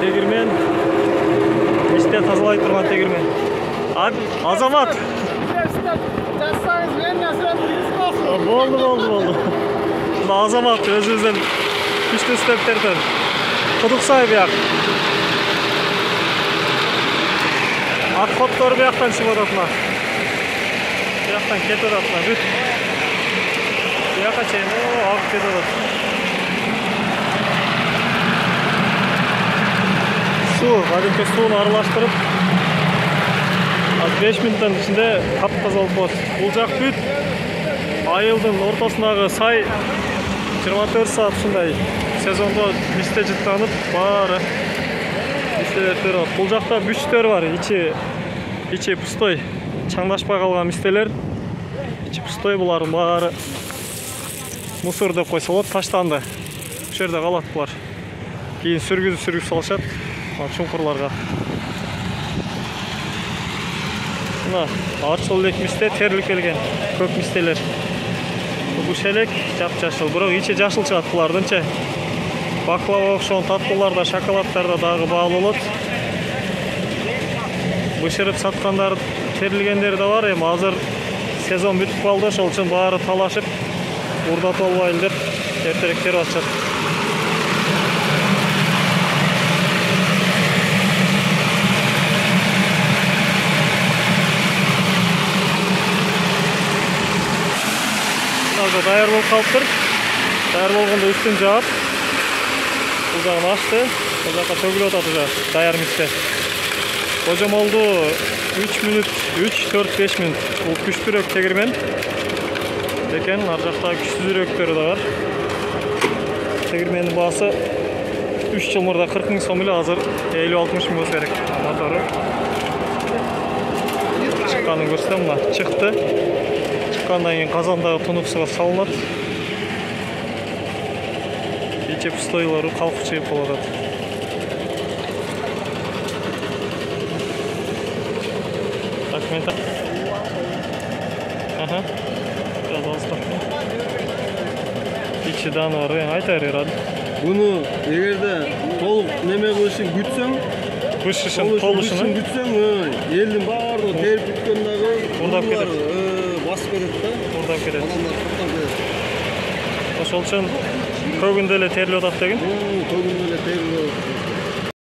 тегирмен. İşte тазалай турган тегирмен. Азамат. Жазсаңыз мен насырат кіргізіп алсын. Болды. Мына Азамат өзүбүздүн күчтүү стептерден. Кудуксай бияк. Отходтор бияктан чыгып атат мына. Бияктан кетип атат мына бүт. Бияка чейин агып кетип атат. Суу, кадимки сууну аралаштырып 5 минуттан ичинде таптаза болуп калат. Бул жак бүт айылдын ортосундагы сай 24 саат ушундай сезондо мисте жыттанып, баары мистелер төрөт. Бул жакта бүчтөр бар, ичи пустой. Чаңдашпай калган мистелер. Ичи пустой, булардын баары мусор деп койсо болот, таштанды. Бул жерде калат булар. Кийин сүргүзүп салышат чуңкурларга. Мына арчыл элек мисте терилип келген көп мистелер. Буш элек жап-жашыл, бирок ичи жашыл чыгат булардынчы. Баклава окшогон таттууларда, шоколадтарда дагы баалуу болот. Бышырып саткандар, терилгендер да бар. Эми азыр сезон бүтүп калды, ошол үчүн баары талашып, урдатып албайлы деп эртерээк терип атышат. Dayar болуп калыптыр. Dayar болгондо үстүн жаап, бул жагын ачты. Бул жака төгүлүп атат уже даяр мисте. Кожомолду 3 минут, 3-4-5 минут. Бул күчтүүрөөк тегирмен экен, ар жакта күчсүзүрөөктөрү да бар. Тегирмендин баасы 3 жыл мурда 40 000 сом эле, азыр 50-60 000 болсо керек. Мотору чыкканын көрсөтөм, мына чыкты. Чыккандан кийин казандагы тунуксуга салынат. Ичи пустойлору калкып чыгып калат. Так, мен так. Ага. Пожалуйста. Ичи даны бар, айта берет. Буну эгерде толук неме кылышын күтсөң, толушун күтсөң, элдин баардыгы терип бүткөн дагы урдап кетет. Басып кетет да. Урдап кетет. Адамдар токтоп кетет. Ошол үчүн көгүндө эле терилип атат деген. Көгүндө эле терилип атат.